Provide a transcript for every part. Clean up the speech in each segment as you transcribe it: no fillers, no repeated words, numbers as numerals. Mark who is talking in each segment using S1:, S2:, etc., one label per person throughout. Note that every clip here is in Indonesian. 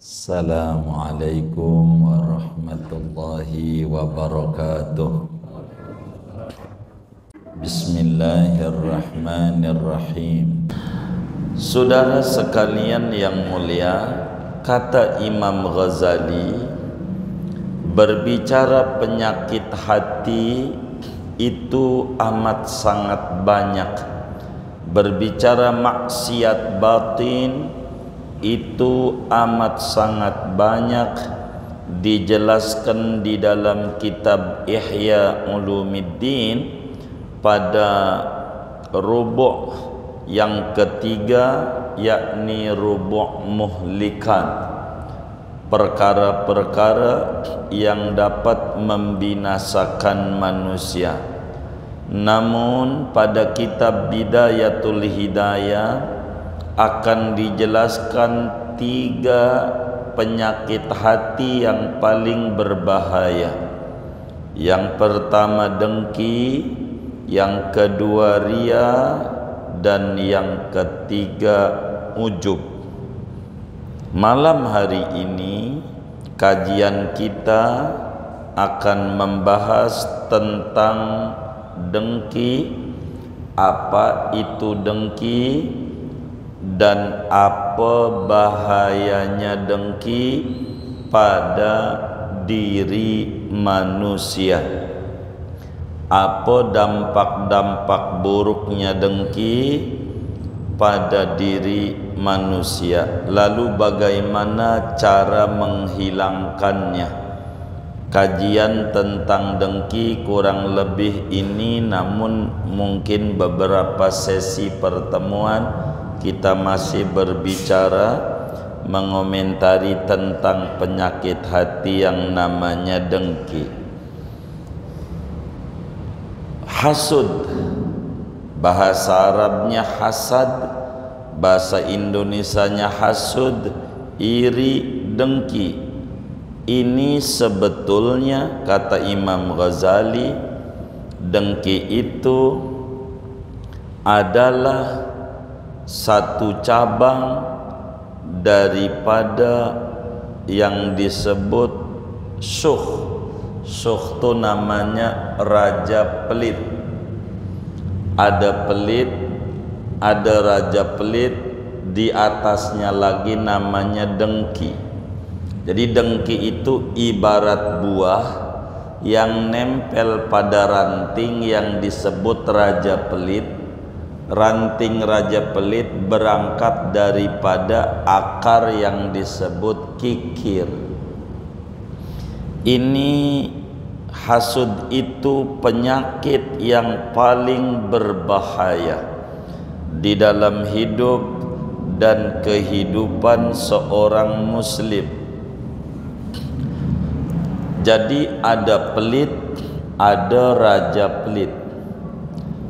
S1: Assalamualaikum warahmatullahi wabarakatuh. Bismillahirrahmanirrahim. Saudara sekalian yang mulia, kata Imam Ghazali, berbicara penyakit hati itu amat sangat banyak. Berbicara maksiat batin itu amat sangat banyak, dijelaskan di dalam kitab Ihya Ulumuddin pada rubu' yang ketiga, yakni rubu' muhlikan, perkara-perkara yang dapat membinasakan manusia. Namun pada kitab Bidayatul Hidayah akan dijelaskan 3 penyakit hati yang paling berbahaya. Yang pertama dengki, yang kedua ria, dan yang ketiga ujub. Malam hari ini kajian kita akan membahas tentang dengki, apa itu dengki, dan apa bahayanya dengki pada diri manusia. Apa dampak-dampak buruknya dengki pada diri manusia, lalu bagaimana cara menghilangkannya. Kajian tentang dengki kurang lebih ini, namun mungkin beberapa sesi pertemuan kita masih berbicara mengomentari tentang penyakit hati yang namanya dengki. Hasud, bahasa Arabnya hasad, bahasa Indonesianya hasud, iri, dengki. Ini sebetulnya kata Imam Ghazali, dengki itu adalah satu cabang daripada yang disebut syuh. Syuh itu namanya raja pelit. Ada pelit, ada raja pelit, di atasnya lagi namanya dengki. Jadi dengki itu ibarat buah yang nempel pada ranting yang disebut raja pelit. Ranting raja pelit berangkat daripada akar yang disebut kikir. Ini hasud itu penyakit yang paling berbahaya di dalam hidup dan kehidupan seorang muslim. Jadi ada pelit, ada raja pelit.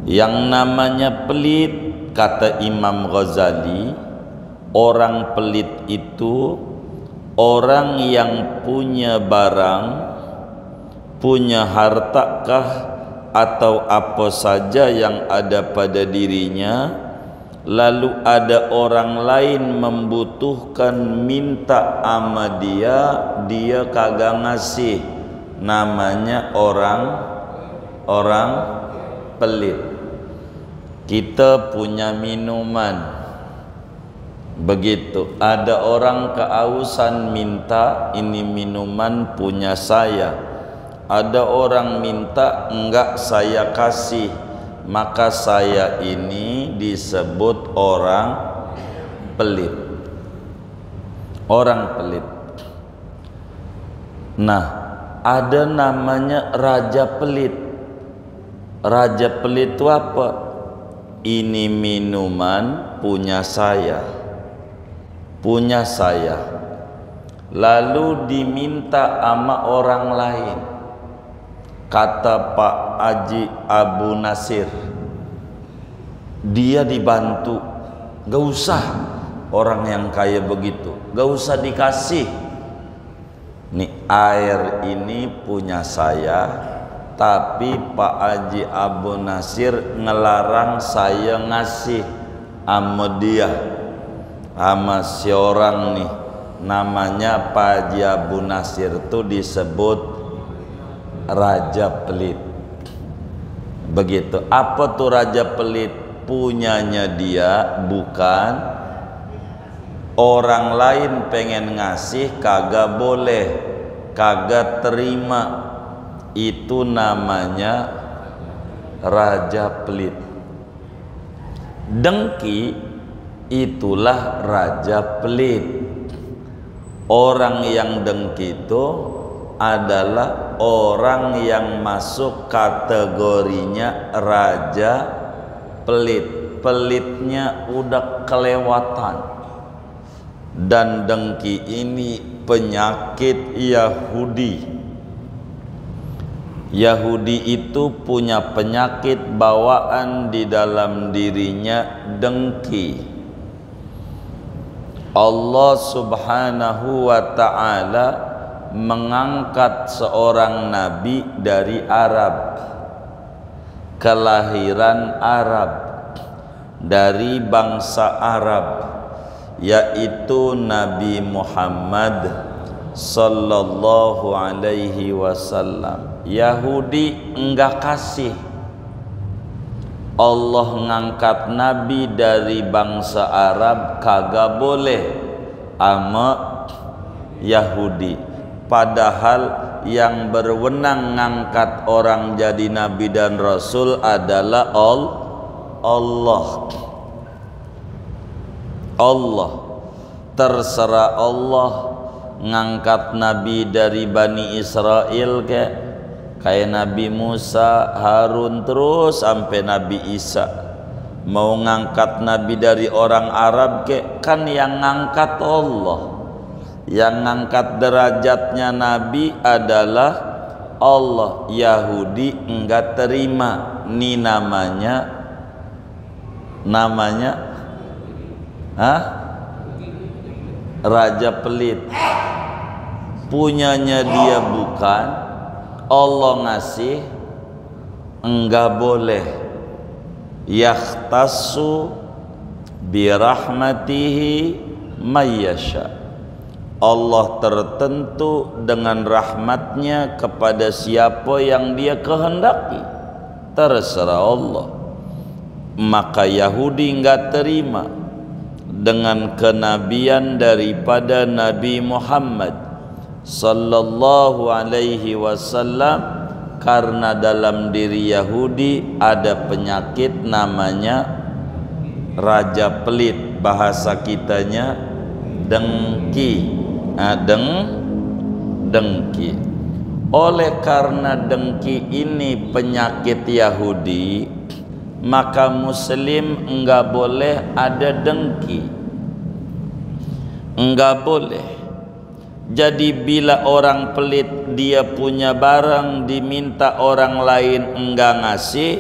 S1: Yang namanya pelit, kata Imam Ghazali, orang pelit itu orang yang punya barang, punya hartakah atau apa saja yang ada pada dirinya, lalu ada orang lain membutuhkan, minta ama dia kagak ngasih. Namanya orang pelit. Kita punya minuman, begitu, ada orang kehausan minta, ini minuman punya saya. Ada orang minta, enggak saya kasih, maka saya ini disebut orang pelit. Orang pelit. Nah, ada namanya raja pelit. Raja pelit itu apa? Ini minuman punya saya, lalu diminta sama orang lain. Kata Pak Haji Abu Nasir, dia dibantu, gak usah orang yang kaya begitu, gak usah dikasih. Nih air ini punya saya, tapi Pak Haji Abu Nasir ngelarang saya ngasih sama dia, sama si orang nih. namanya Pak Haji Abu Nasir itu disebut raja pelit. Begitu. Apa tuh raja pelit? Punyanya dia, bukan orang lain pengen ngasih kagak boleh, kagak terima. Itu namanya raja pelit. Dengki itulah raja pelit. Orang yang dengki itu adalah orang yang masuk kategorinya raja pelit. Pelitnya udah kelewatan. Dan dengki ini penyakit Yahudi. Yahudi itu punya penyakit bawaan di dalam dirinya, dengki. Allah Subhanahu wa ta'ala mengangkat seorang nabi dari Arab, kelahiran Arab, dari bangsa Arab, yaitu Nabi Muhammad sallallahu alaihi wasallam. Yahudi enggak kasih. Allah ngangkat nabi dari bangsa Arab kagak boleh ama Yahudi. Padahal yang berwenang ngangkat orang jadi nabi dan rasul adalah Allah. Allah. Terserah Allah ngangkat nabi dari Bani Israel kayak Nabi Musa, Harun, terus sampai Nabi Isa. Mau ngangkat nabi dari orang Arab kan yang ngangkat Allah. Yang ngangkat derajatnya nabi adalah Allah. Yahudi enggak terima. Ini namanya raja pelit. Punyanya dia bukan, Allah ngasih, enggak boleh. Yakhtassu birahmatihi mayyasha. Allah tertentu dengan rahmatnya kepada siapa yang dia kehendaki. Terserah Allah. Maka Yahudi enggak terima dengan kenabian daripada Nabi Muhammad sallallahu alaihi wasallam, karena dalam diri Yahudi ada penyakit namanya raja pelit, bahasa kitanya dengki. Dengki. Oleh karena dengki ini penyakit Yahudi, maka muslim enggak boleh ada dengki. Enggak boleh. Jadi bila orang pelit, dia punya barang diminta orang lain enggak ngasih,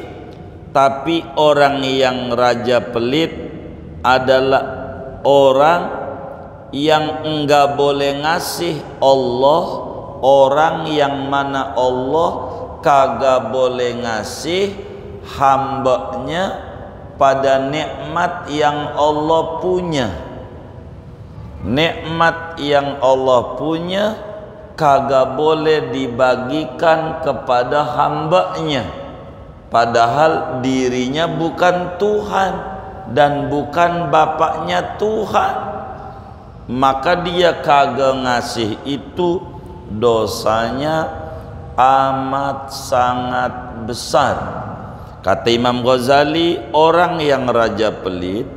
S1: tapi orang yang raja pelit adalah orang yang enggak boleh ngasih Allah, orang yang mana Allah kagak boleh ngasih hambanya pada nikmat yang Allah punya. Nikmat yang Allah punya kagak boleh dibagikan kepada hambanya, padahal dirinya bukan Tuhan dan bukan bapaknya Tuhan. Maka dia kagak ngasih, itu dosanya amat sangat besar. Kata Imam Ghazali, orang yang raja pelit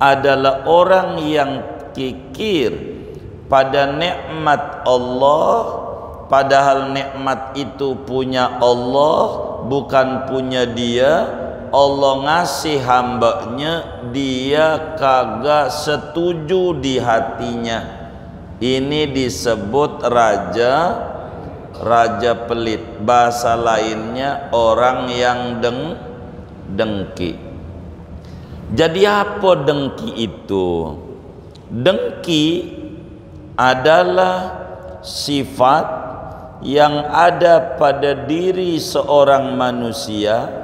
S1: adalah orang yang kikir pada nikmat Allah, padahal nikmat itu punya Allah, bukan punya dia. Allah ngasih hambanya, dia kagak setuju di hatinya. Ini disebut raja pelit. Bahasa lainnya orang yang dengki. Jadi apa dengki itu? Dengki adalah sifat yang ada pada diri seorang manusia,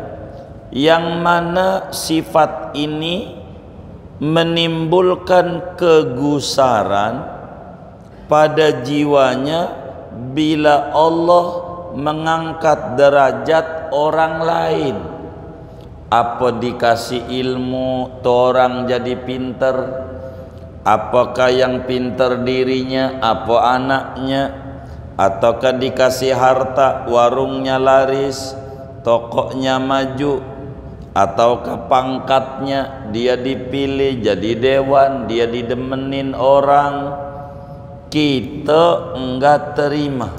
S1: yang mana sifat ini menimbulkan kegusaran pada jiwanya bila Allah mengangkat derajat orang lain. Apa dikasih ilmu tuh orang jadi pinter? Apakah yang pinter dirinya, apa anaknya? Ataukah dikasih harta, warungnya laris, tokonya maju? Ataukah pangkatnya dia dipilih jadi dewan, dia didemenin orang? Kita enggak terima,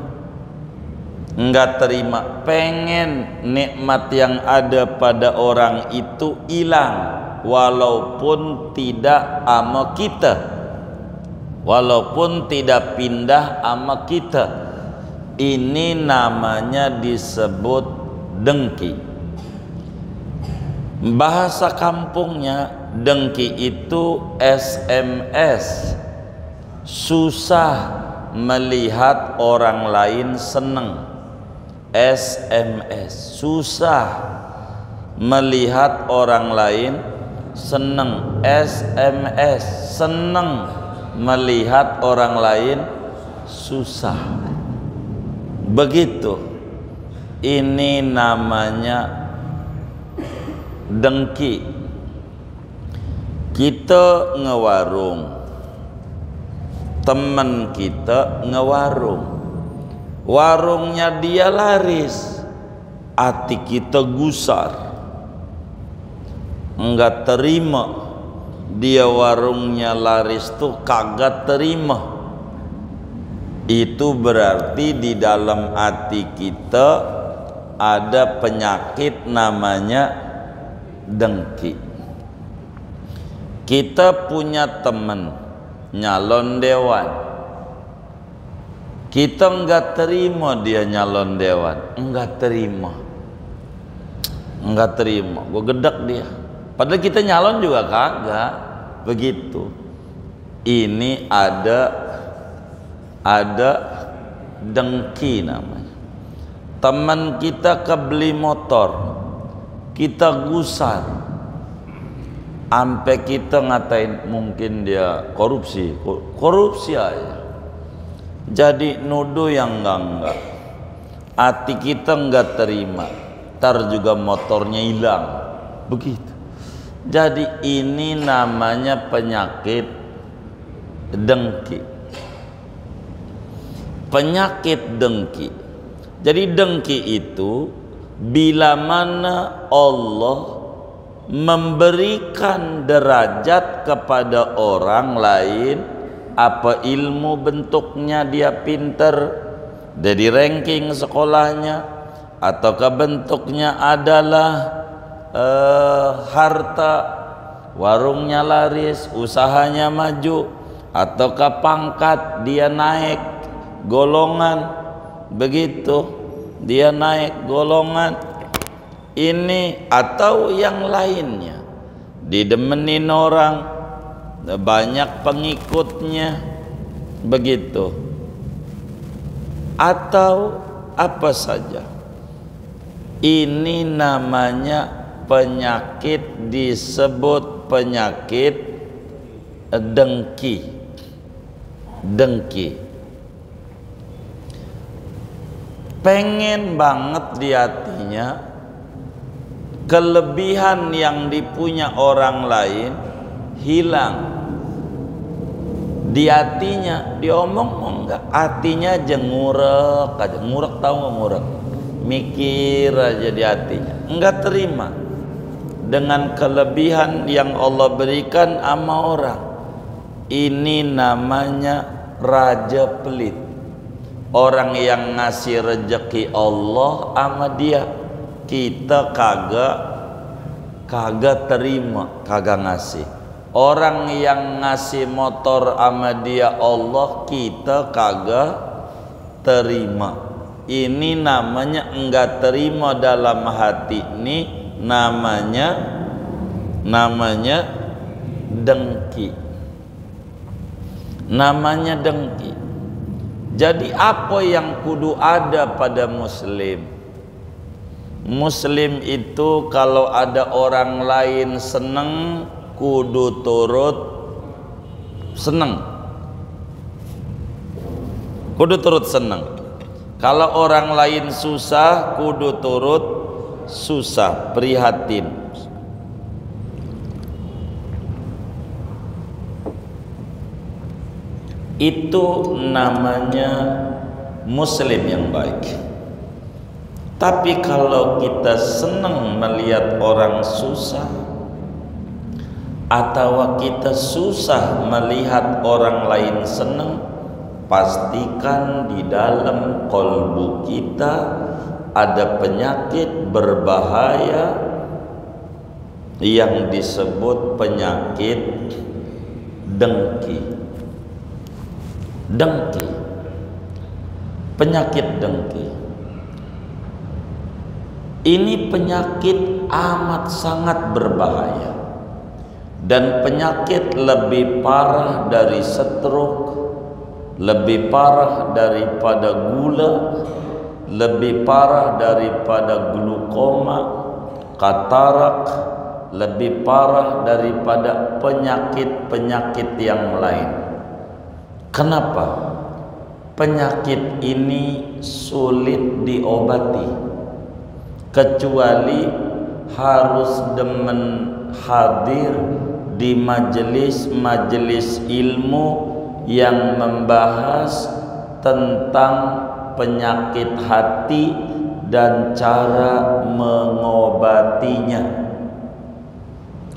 S1: pengen nikmat yang ada pada orang itu hilang, walaupun tidak ama kita, walaupun tidak pindah ama kita. Ini namanya disebut dengki. Bahasa kampungnya dengki itu SMS. Susah melihat orang lain seneng. SMS, susah melihat orang lain seneng. SMS, seneng melihat orang lain susah. Begitu. Ini namanya dengki. Kita ngewarung, teman kita ngewarung, warungnya dia laris, hati kita gusar, enggak terima. Dia warungnya laris tuh kagak terima. Itu berarti di dalam hati kita ada penyakit namanya dengki. Kita punya teman nyalon dewan, kita enggak terima dia nyalon dewan, enggak terima, gue gedek dia, padahal kita nyalon juga kagak. Begitu. Ini ada dengki namanya. Teman kita kebeli motor, kita gusar, sampai kita ngatain mungkin dia korupsi aja. Jadi nuduh yang enggak. Hati kita enggak terima, ntar juga motornya hilang. Begitu. Jadi ini namanya penyakit dengki. Penyakit dengki. Jadi dengki itu bila mana Allah memberikan derajat kepada orang lain, apa ilmu bentuknya dia pinter, jadi ranking sekolahnya, ataukah bentuknya adalah harta, warungnya laris, usahanya maju, ataukah pangkat dia naik golongan, begitu dia naik golongan ini atau yang lainnya, didemenin orang, banyak pengikutnya, begitu, atau apa saja. Ini namanya penyakit, disebut penyakit dengki. Dengki. Pengen banget di hatinya kelebihan yang dipunya orang lain hilang. Di hatinya diomong enggak, hatinya aja ngurek aja. Ngurek, tahu nggak ngurek? Mikir aja di hatinya, enggak terima dengan kelebihan yang Allah berikan sama orang. Ini namanya raja pelit. Orang yang ngasih rezeki Allah sama dia, kita kagak terima, kagak ngasih. Orang yang ngasih motor sama dia Allah, kita kagak terima. Ini namanya enggak terima dalam hati. Ini namanya dengki. Namanya dengki. Jadi apa yang kudu ada pada muslim? Muslim itu kalau ada orang lain seneng, kudu turut seneng. kudu turut seneng. Kalau orang lain susah, kudu turut susah, prihatin. Itu namanya muslim yang baik. Tapi kalau kita senang melihat orang susah, atau kita susah melihat orang lain senang, pastikan di dalam kolbu kita ada penyakit berbahaya yang disebut penyakit dengki. Dengki, penyakit dengki. Ini penyakit amat sangat berbahaya. Dan penyakit lebih parah dari stroke, lebih parah daripada gula, lebih parah daripada glukoma, katarak, lebih parah daripada penyakit-penyakit yang lain. Kenapa? Penyakit ini sulit diobati, kecuali harus demen hadir di majelis-majelis ilmu yang membahas tentang penyakit hati dan cara mengobatinya,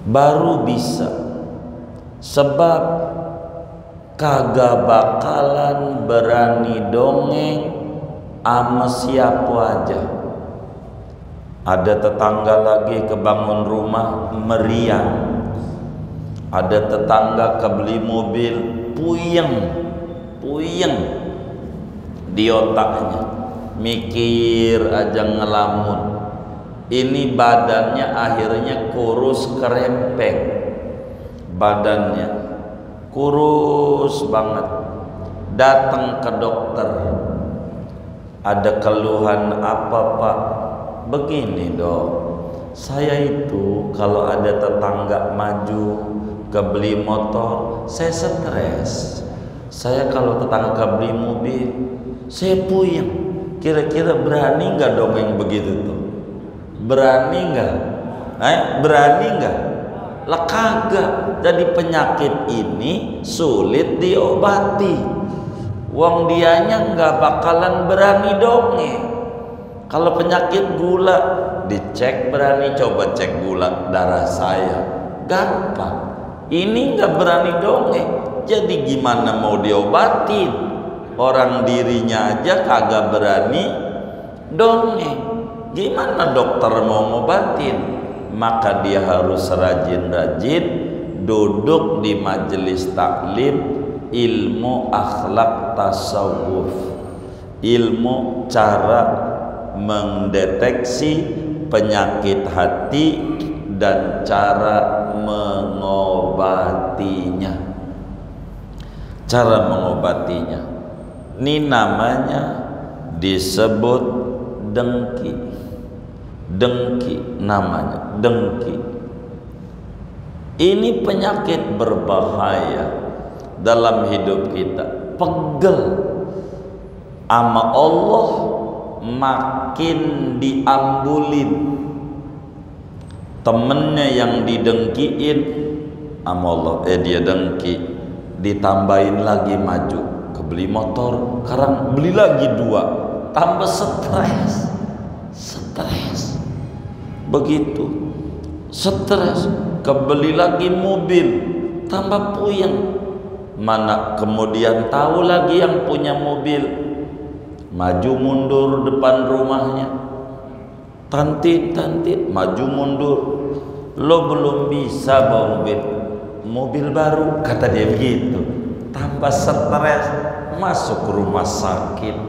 S1: baru bisa. Sebab kagak bakalan berani dongeng ama siapa aja. Ada tetangga lagi kebangun rumah meriang, ada tetangga kebeli mobil puyeng di otaknya, mikir aja ngelamun. Ini badannya akhirnya kurus kerempeng, badannya kurus banget. Datang ke dokter, ada keluhan apa Pak? Begini Dok, saya itu kalau ada tetangga maju kebeli motor, saya stres. Saya kalau tetangga kebeli mobil, saya puyeng. Kira-kira berani nggak dongeng begitu tuh? Berani nggak? Berani nggak? Lah kagak. Jadi penyakit ini sulit diobati. Wong dianya nggak bakalan berani dongeng. Kalau penyakit gula, dicek berani, coba cek gula darah saya, gampang. Ini nggak berani dongeng, jadi gimana mau diobatin? Orang dirinya aja kagak berani dongeng, gimana dokter mau ngobatin? Maka dia harus rajin-rajin duduk di majelis taklim ilmu akhlak tasawuf, ilmu cara mendeteksi penyakit hati dan cara mengobatinya. Cara mengobatinya ini namanya disebut dengki. Dengki namanya, dengki. Ini penyakit berbahaya dalam hidup kita. Pegel ama Allah, makin diambulin. Temennya yang didengkiin sama Allah, dia dengki, ditambahin lagi maju, kebeli motor, sekarang beli lagi 2, tambah stres. Begitu, stres, kebeli lagi mobil, tambah puyeng. Mana kemudian tahu lagi yang punya mobil, maju mundur depan rumahnya, tantit, maju mundur. Lo belum bisa bawa mobil baru, kata dia begitu. Tambah stres, masuk rumah sakit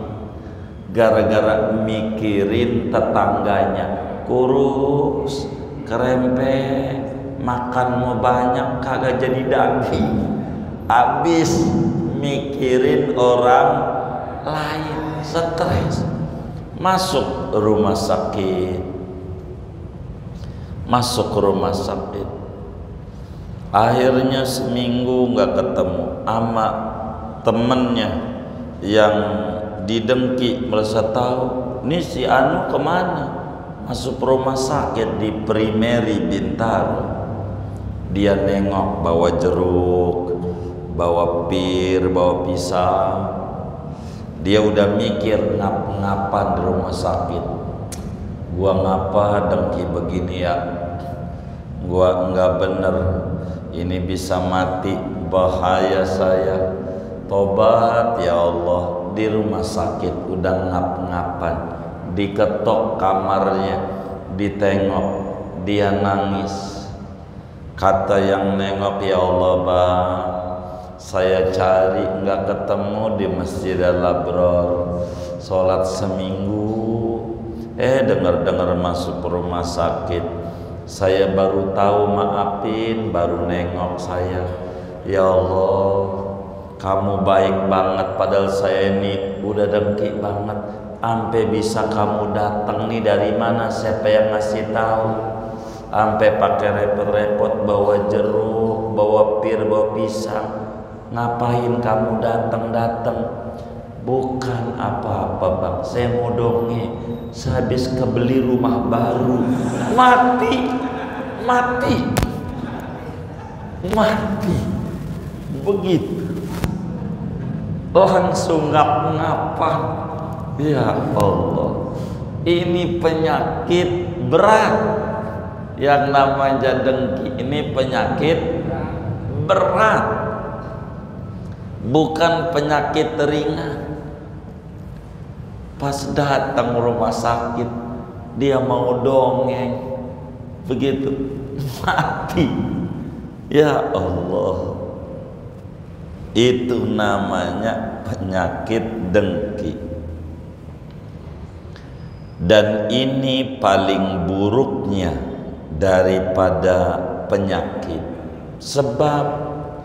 S1: gara-gara mikirin tetangganya kurus, kerempeng, makan mau banyak kagak jadi daging, habis mikirin orang lain, stres, masuk rumah sakit. Akhirnya seminggu nggak ketemu ama temennya yang didengki merasa tahu, ini si Anu kemana? Masuk rumah sakit di Primeri Bintaro. Dia nengok bawa jeruk, bawa pir, bawa pisang. Dia udah mikir ngap-ngapan di rumah sakit. Gua ngapa dengki begini ya? Gua enggak bener. Ini bisa mati, bahaya saya. Tobat ya Allah. Di rumah sakit udah ngap-ngapan. Diketok kamarnya, ditengok, dia nangis. Kata yang nengok, ya Allah bang, saya cari nggak ketemu di Masjid Al-Abrar, sholat seminggu, dengar-dengar masuk rumah sakit. Saya baru tahu, maafin, baru nengok saya. Ya Allah, kamu baik banget, padahal saya ini udah dengki banget. Ampe bisa kamu datang nih, dari mana, siapa yang ngasih tahu? Ampe pakai repot-repot bawa jeruk, bawa pir, bawa pisang. Ngapain kamu datang-datang? Bukan apa-apa bang, saya mau donge. Saya habis kebeli rumah baru. Mati, mati, mati. Begitu. Langsung ngap-ngapan. Ya Allah, ini penyakit berat. Yang namanya dengki ini penyakit berat, bukan penyakit ringan. Pas datang rumah sakit, dia mau dongeng, begitu mati. Ya Allah, itu namanya penyakit dengki. Dan ini paling buruknya daripada penyakit, sebab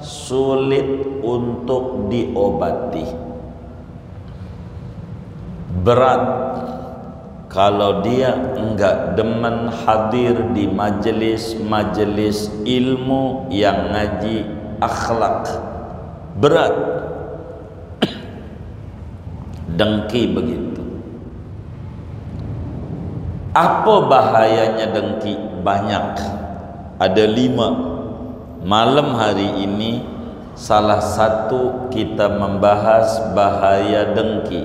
S1: sulit untuk diobati. Berat kalau dia enggak demen hadir di majelis-majelis ilmu yang ngaji akhlak. Berat. Dengki begitu. Apa bahayanya dengki? Banyak. Ada 5. Malam hari ini salah satu kita membahas bahaya dengki.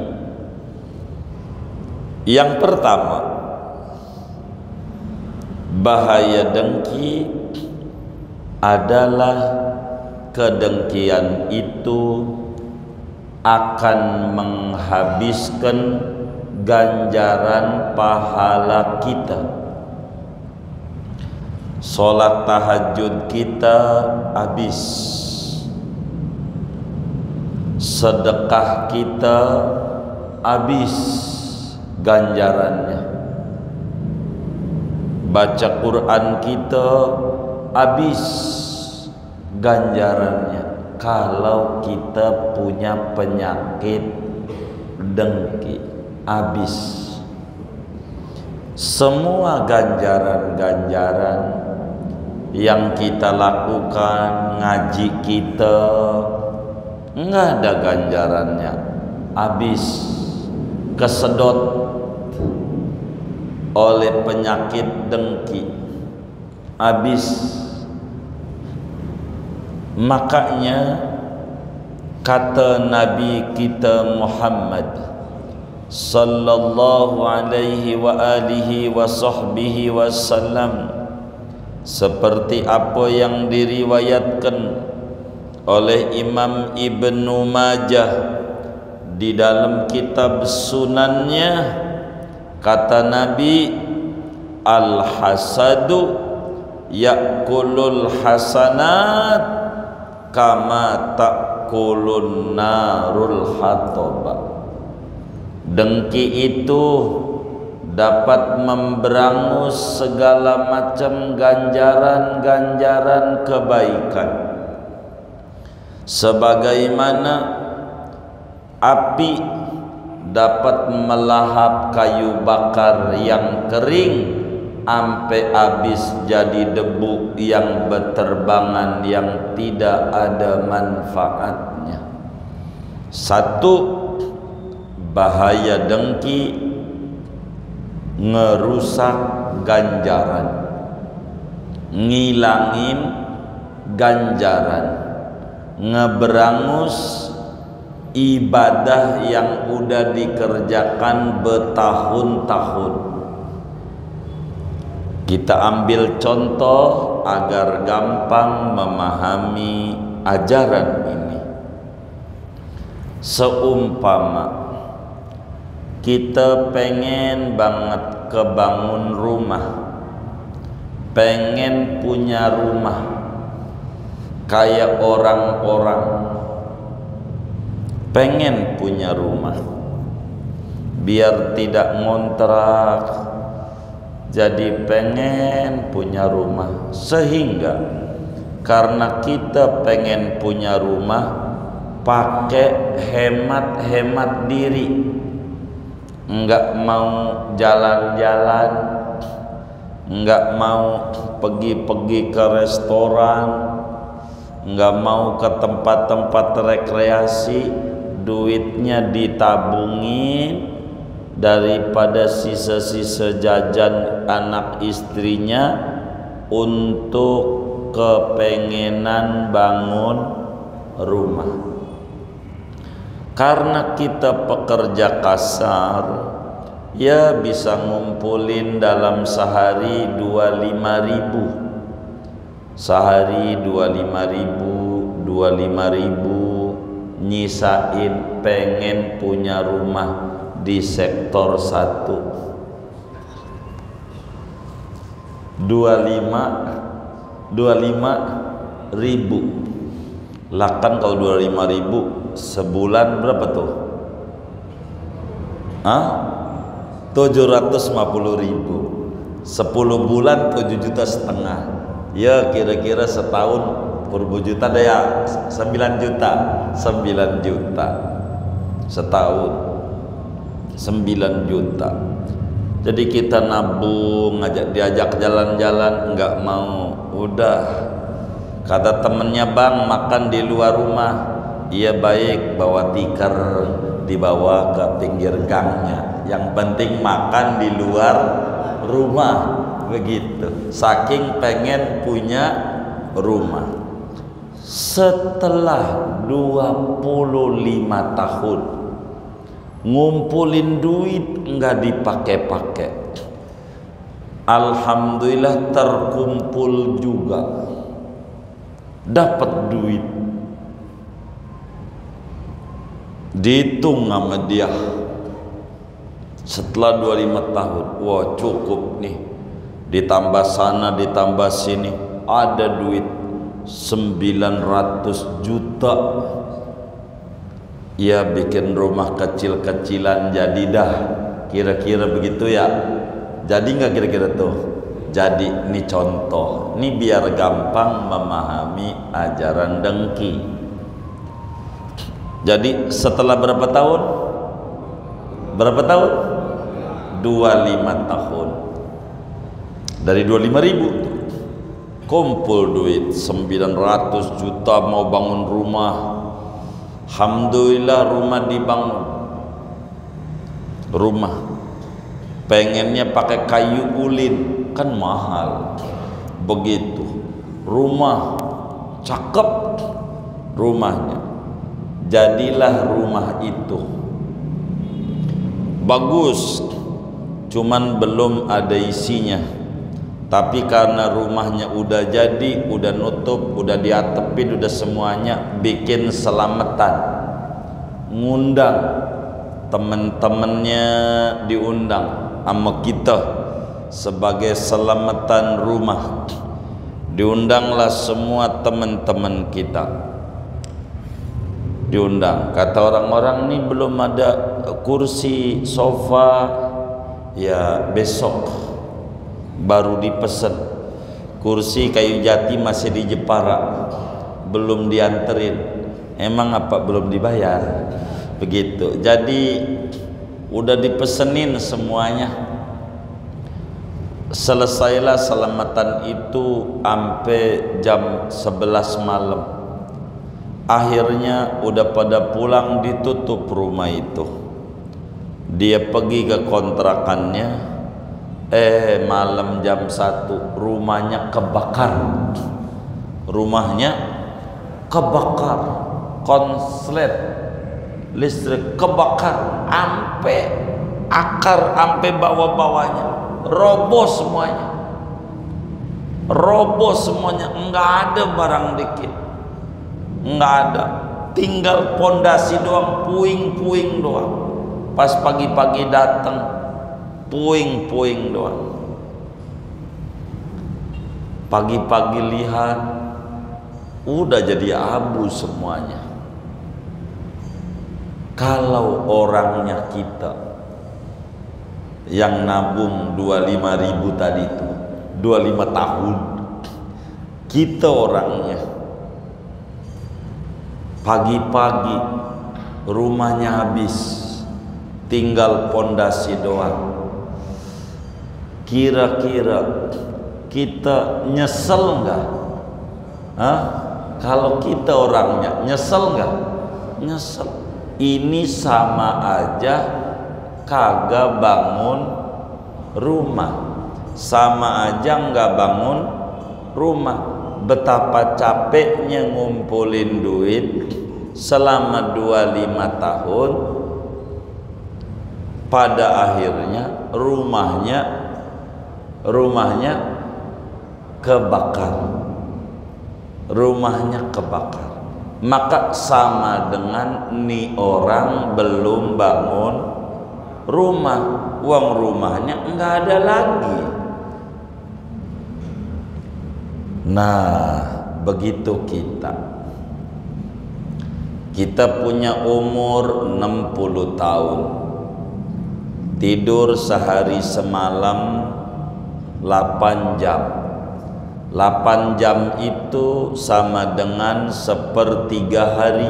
S1: Yang pertama, bahaya dengki adalah kedengkian itu akan menghabiskan ganjaran pahala kita. Sholat tahajud kita habis, sedekah kita habis ganjarannya, baca Quran kita habis ganjarannya. Kalau kita punya penyakit dengki, habis semua ganjaran-ganjaran yang kita lakukan. Ngaji kita nggak ada ganjarannya, habis kesedot oleh penyakit dengki, habis. Makanya kata Nabi kita Muhammad sallallahu alaihi wa alihi wa sahbihi wasallam, seperti apa yang diriwayatkan oleh Imam Ibnu Majah di dalam kitab sunannya, kata Nabi, al-hasadu ya'kulul hasanat kama ta'kulun narul hataba. Dengki itu dapat memberangus segala macam ganjaran-ganjaran kebaikan, sebagaimana api dapat melahap kayu bakar yang kering sampai habis jadi debu yang berterbangan yang tidak ada manfaatnya. Satu, bahaya dengki, ngerusak ganjaran, ngilangin ganjaran, ngeberangus ibadah yang udah dikerjakan bertahun-tahun. Kita ambil contoh agar gampang memahami ajaran ini. Seumpama kita pengen banget kebangun rumah, pengen punya rumah kayak orang-orang, pengen punya rumah biar tidak ngontrak, jadi pengen punya rumah. Sehingga karena kita pengen punya rumah, pakai hemat-hemat diri, enggak mau jalan-jalan, enggak mau pergi-pergi ke restoran, enggak mau ke tempat-tempat rekreasi, duitnya ditabungin daripada sisa-sisa jajan anak istrinya untuk kepengenan bangun rumah. Karena kita pekerja kasar, ya bisa ngumpulin dalam sehari 25.000, sehari 25.000, nyisain pengen punya rumah di sektor 1, 25.000 lah. Kan kalau 25.000 sebulan berapa tuh? 750.000. 10 bulan 7,5 juta. Ya kira-kira setahun berapa juta deh ya? 9 juta. 9 juta setahun, 9 juta. Jadi kita nabung, diajak jalan-jalan enggak mau. Udah, kata temennya, bang makan di luar rumah. Iya baik, bawa tikar, dibawa ke pinggir gangnya. Yang penting makan di luar rumah, begitu. Saking pengen punya rumah. Setelah 25 tahun ngumpulin duit enggak dipakai-pakai, alhamdulillah terkumpul juga, dapat duit. Dihitung sama dia setelah 25 tahun, wah cukup nih, ditambah sana ditambah sini, ada duit 900 juta. Ya bikin rumah kecil-kecilan jadi dah, kira-kira begitu ya. Jadi nggak kira-kira tuh? Jadi ini contoh, ini biar gampang memahami ajaran dengki. Jadi setelah berapa tahun? Berapa tahun? 25 tahun. Dari 25.000 kumpul duit 900 juta, mau bangun rumah. Alhamdulillah rumah dibangun. Rumah pengennya pakai kayu ulin, kan mahal. Begitu. Rumah cakep rumahnya. Jadilah rumah itu bagus, cuman belum ada isinya. Tapi karena rumahnya udah jadi, udah nutup, udah diatepin, udah semuanya, bikin selamatan, ngundang temen-temennya, diundang sama kita sebagai selamatan rumah. Diundanglah semua teman-teman kita, diundang. Kata orang-orang, ini belum ada kursi, sofa, ya besok baru dipesen. Kursi kayu jati masih di Jepara, belum dianterin. Emang apa belum dibayar? Begitu. Jadi udah dipesenin semuanya. Selesailah selamatan itu sampai jam 11 malam. Akhirnya udah pada pulang, ditutup rumah itu. Dia pergi ke kontrakannya, malam jam 1 rumahnya kebakar. Rumahnya kebakar, konslet listrik kebakar, ampe akar, ampe bawah-bawahnya, roboh semuanya. Roboh semuanya, enggak ada barang dikit. Enggak ada. Tinggal pondasi doang, puing-puing doang. Pas pagi-pagi datang, puing-puing doang. Pagi-pagi lihat, udah jadi abu semuanya. Kalau orangnya kita yang nabung 25.000 tadi itu 25 tahun, kita orangnya pagi-pagi rumahnya habis, tinggal pondasi doang. Kira-kira kita nyesel nggak? Kalau kita orangnya nyesel nggak? Nyesel. Ini sama aja kagak bangun rumah, sama aja nggak bangun rumah. Betapa capeknya ngumpulin duit selama 25 tahun, pada akhirnya rumahnya kebakar. Rumahnya kebakar. Maka sama dengan nih orang belum bangun rumah, uang rumahnya enggak ada lagi. Nah, begitu kita punya umur 60 tahun, tidur sehari semalam 8 jam. 8 jam itu sama dengan 1/3 hari.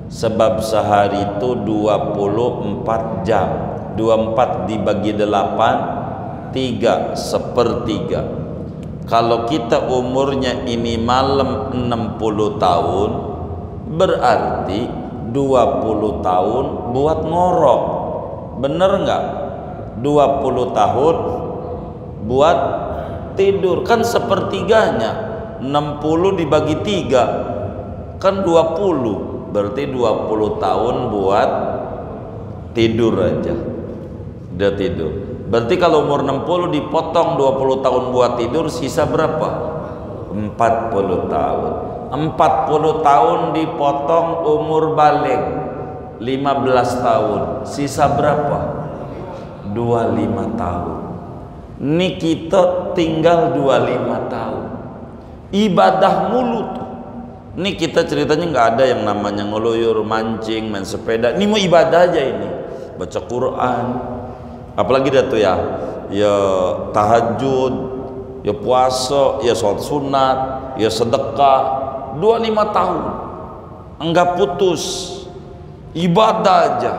S1: Sebab sehari itu 24 jam. 24 dibagi 8, 3, 1/3. Kalau kita umurnya ini malam 60 tahun, berarti 20 tahun buat ngorok. Bener nggak? 20 tahun buat tidur, kan 1/3-nya 60 dibagi 3 kan 20, berarti 20 tahun buat tidur aja. Udah tidur. Berarti kalau umur 60 dipotong 20 tahun buat tidur, sisa berapa? 40 tahun. 40 tahun dipotong umur balik 15 tahun, sisa berapa? 25 tahun. Ini kita tinggal 25 tahun ibadah mulu tuh. Ini kita ceritanya nggak ada yang namanya ngeluyur, mancing, main sepeda. Ini mau ibadah aja ini, baca Quran, apalagi dah tuh ya tahajud, ya puasa, ya sholat sunat, ya sedekah. 25 tahun enggak putus ibadah aja.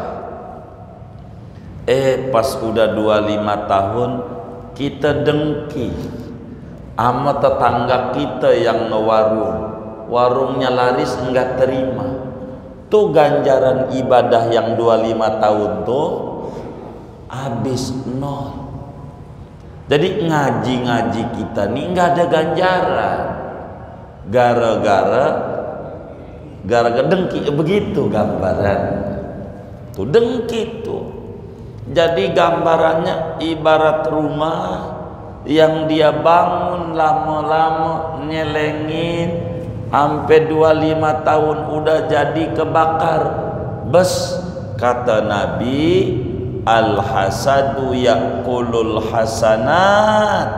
S1: Pas udah 25 tahun kita dengki sama tetangga kita yang ngewarung, warungnya laris enggak terima. Tuh ganjaran ibadah yang 25 tahun tuh habis nol. Jadi ngaji-ngaji kita nih enggak ada ganjaran, gara-gara dengki. Begitu gambaran tuh, dengki tuh. Jadi gambarannya ibarat rumah yang dia bangun lama-lama nyelengin sampai 25 tahun udah jadi kebakar. Bes, kata Nabi, al-hasadu yakulul hasanat.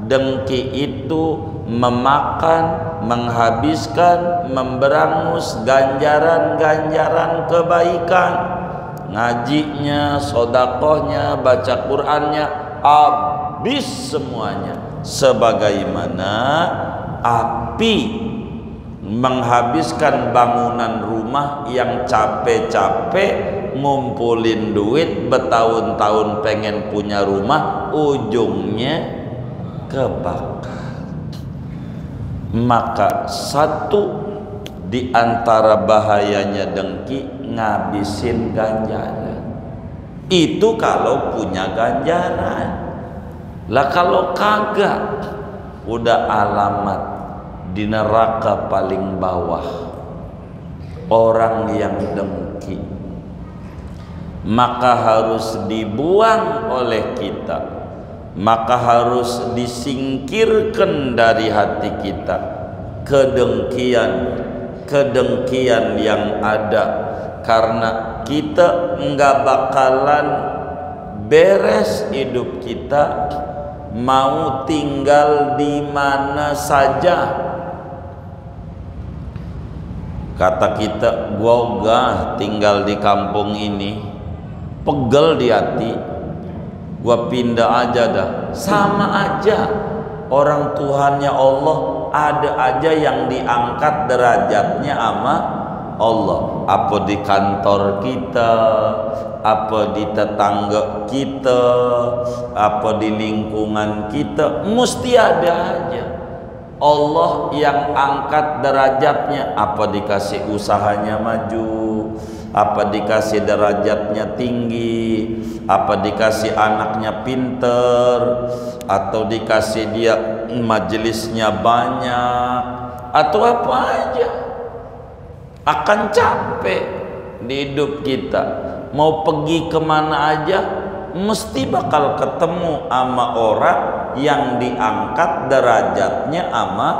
S1: Dengki itu memakan, menghabiskan, memberangus ganjaran-ganjaran kebaikan. Ngajinya, sodakohnya, baca Qur'annya habis semuanya. Sebagaimana api menghabiskan bangunan rumah yang capek-capek ngumpulin duit bertahun-tahun pengen punya rumah, ujungnya kebakar. Maka satu di antara bahayanya dengki, ngabisin ganjaran. Itu kalau punya ganjaran. Lah kalau kagak, udah alamat di neraka paling bawah. Orang yang dengki, maka harus dibuang oleh kita, maka harus disingkirkan dari hati kita kedengkian yang ada, karena kita enggak bakalan beres hidup kita mau tinggal di mana saja. Kata kita, gua ogah tinggal di kampung ini, pegel di hati, gua pindah aja dah. Sama aja, orang Tuhannya Allah ada aja yang diangkat derajatnya sama Allah. Apa di kantor kita, apa di tetangga kita, apa di lingkungan kita, mesti ada aja Allah yang angkat derajatnya. Apa dikasih usahanya maju, apa dikasih derajatnya tinggi, apa dikasih anaknya pinter, atau dikasih dia majelisnya banyak, atau apa aja, akan capek di hidup kita. Mau pergi kemana aja mesti bakal ketemu sama orang yang diangkat derajatnya sama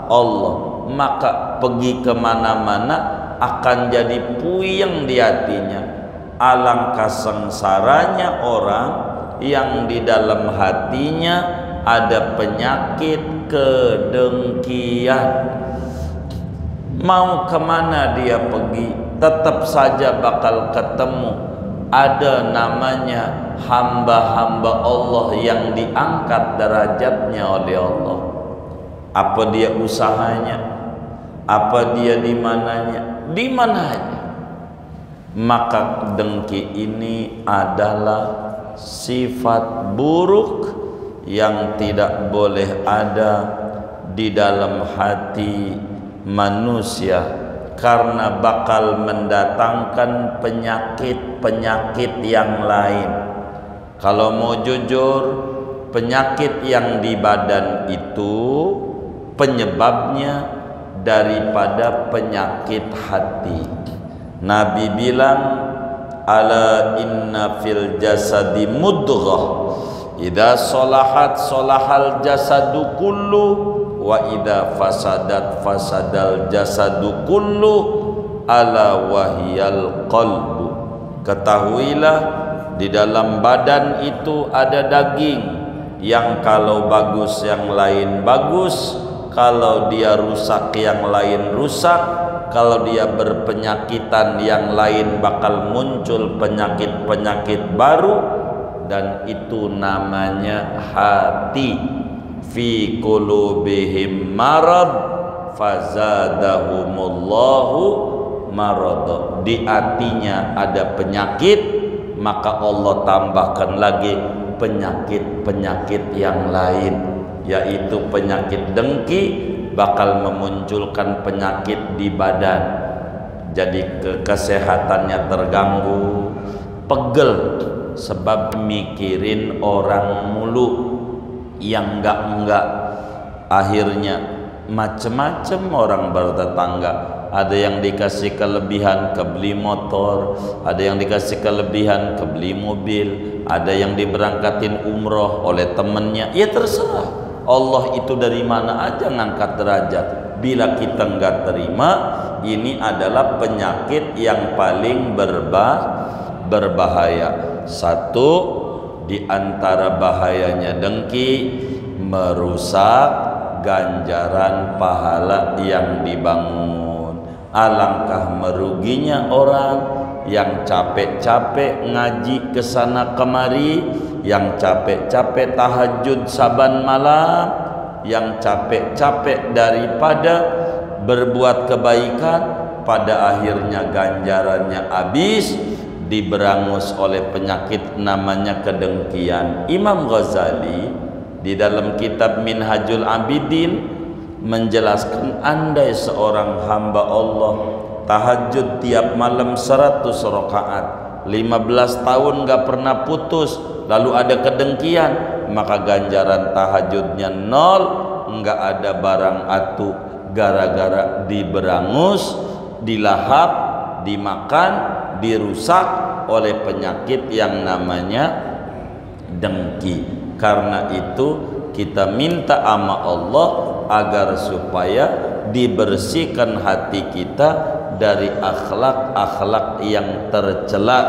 S1: Allah. Maka pergi kemana-mana akan jadi puyeng di hatinya. Alangkah sengsaranya orang yang di dalam hatinya ada penyakit kedengkian. Mau kemana dia pergi, tetap saja bakal ketemu ada namanya hamba-hamba Allah yang diangkat derajatnya oleh Allah. Apa dia usahanya, apa dia di mananya, di mananya. Maka dengki ini adalah sifat buruk yang tidak boleh ada di dalam hati manusia, karena bakal mendatangkan penyakit-penyakit yang lain. Kalau mau jujur, penyakit yang di badan itu penyebabnya daripada penyakit hati. Nabi bilang, ala inna fil jasadi mudghah, idza salahat salahal jasadu kullu, wa idza fasadat fasadal jasadu kullu, ala wahiyal qalbu. Ketahuilah, di dalam badan itu ada daging yang kalau bagus yang lain bagus, kalau dia rusak yang lain rusak, kalau dia berpenyakitan yang lain bakal muncul penyakit-penyakit baru, dan itu namanya hati. Fi qulubihim marad fazadahumullahu marad. Di hatinya ada penyakit, maka Allah tambahkan lagi penyakit-penyakit yang lain, yaitu penyakit dengki bakal memunculkan penyakit di badan. Jadi kesehatannya terganggu, pegel, sebab mikirin orang mulu yang enggak. Akhirnya macam-macam orang bertetangga. Ada yang dikasih kelebihan kebeli motor, ada yang dikasih kelebihan kebeli mobil, ada yang diberangkatin umroh oleh temennya. Ya terserah, Allah itu dari mana aja ngangkat derajat. Bila kita enggak terima, ini adalah penyakit yang paling berbahaya. Satu di antara bahayanya dengki, merusak ganjaran pahala yang dibangun. Alangkah meruginya orang yang capek-capek ngaji kesana kemari, yang capek-capek tahajud saban malam, yang capek-capek daripada berbuat kebaikan, pada akhirnya ganjarannya habis, diberangus oleh penyakit namanya kedengkian. Imam Ghazali di dalam kitab Minhajul Abidin menjelaskan, andai seorang hamba Allah tahajud tiap malam 100 rakaat, 15 tahun gak pernah putus, lalu ada kedengkian, maka ganjaran tahajudnya 0, nggak ada barang atu gara-gara diberangus, dilahap, dimakan, dirusak oleh penyakit yang namanya dengki. Karena itu kita minta sama Allah agar supaya dibersihkan hati kita dari akhlak-akhlak yang tercela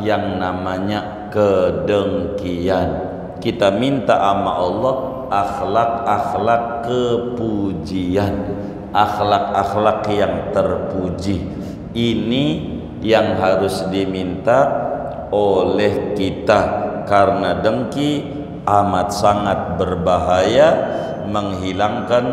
S1: yang namanya kedengkian. Kita minta sama Allah akhlak-akhlak kepujian, akhlak-akhlak yang terpuji. Ini yang harus diminta oleh kita, karena dengki amat sangat berbahaya, menghilangkan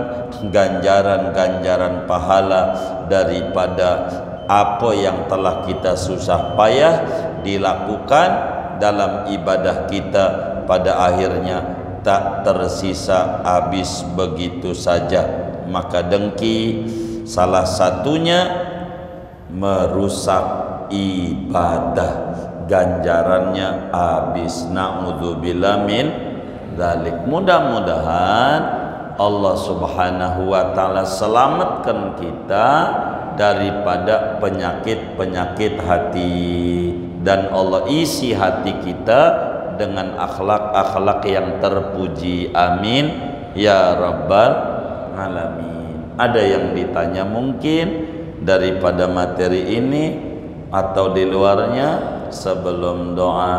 S1: ganjaran-ganjaran pahala daripada apa yang telah kita susah payah dilakukan dalam ibadah kita, pada akhirnya tak tersisa habis begitu saja. Maka dengki salah satunya merusak ibadah, ganjarannya habis. Na'udzubillah min dzalik. Mudah-mudahan Allah Subhanahu wa taala selamatkan kita daripada penyakit-penyakit hati, dan Allah isi hati kita dengan akhlak-akhlak yang terpuji. Amin ya rabbal alamin. Ada yang ditanya mungkin daripada materi ini atau di luarnya? Sebelum doa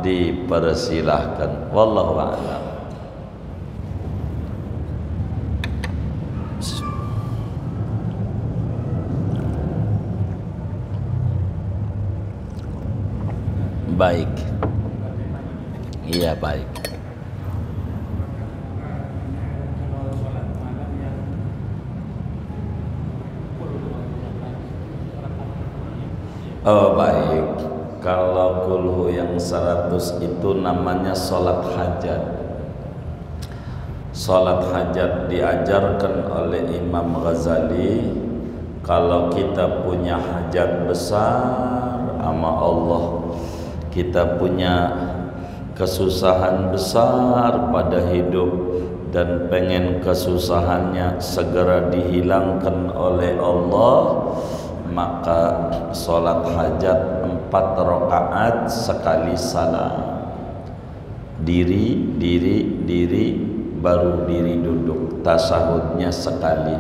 S1: dipersilahkan. Wallahu a'lam. Baik. Iya, baik. Oh, baik. Kalau kulhu yang 100 itu namanya sholat hajat. Sholat hajat diajarkan oleh Imam Ghazali. Kalau kita punya hajat besar sama Allah, kita punya kesusahan besar pada hidup dan pengen kesusahannya segera dihilangkan oleh Allah, maka sholat hajat 4 rakaat sekali salam, diri baru diri duduk, tasahudnya sekali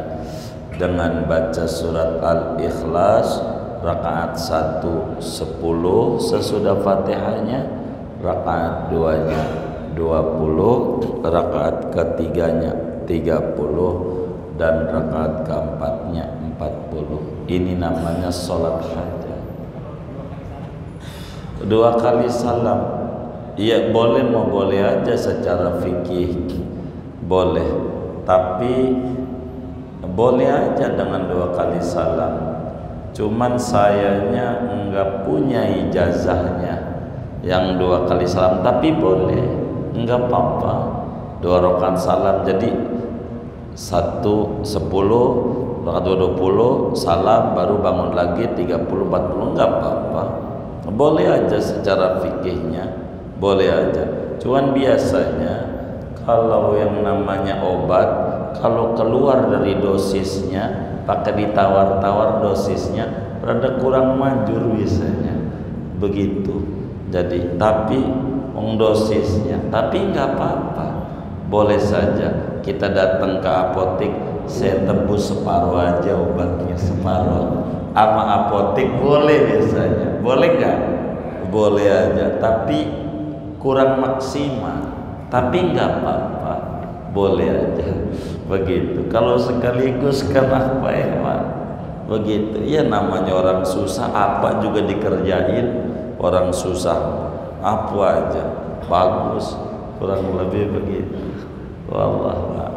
S1: dengan baca surat Al-Ikhlas. Rakaat 1 10 sesudah Fatihahnya, rakaat 2-nya 20, rakaat ketiganya 30, dan rakaat keempatnya 40. Ini namanya sholat hajat. 2 kali salam, ya boleh, mau boleh aja secara fikih boleh, tapi boleh aja dengan 2 kali salam. Cuman sayanya enggak punya ijazahnya yang 2 kali salam, tapi boleh, enggak apa-apa. 2 rakaat salam, jadi 1 10, rakaat 20 salam, baru bangun lagi 30 40, enggak apa-apa. Boleh aja secara fikihnya, boleh aja. Cuman biasanya kalau yang namanya obat, kalau keluar dari dosisnya, pakai ditawar-tawar dosisnya, rada kurang manjur biasanya begitu. Jadi tapi dosisnya, tapi nggak apa-apa, boleh saja. Kita datang ke apotek, saya tebus separuh aja obatnya, separuh sama apotek boleh biasanya. Boleh nggak? Boleh aja, tapi kurang maksimal, tapi nggak apa-apa, boleh aja begitu. Kalau sekaligus kan apa ya Pak? Begitu ya, namanya orang susah apa juga dikerjain. Orang susah apa aja bagus, kurang lebih begitu. Wallahu a'lam.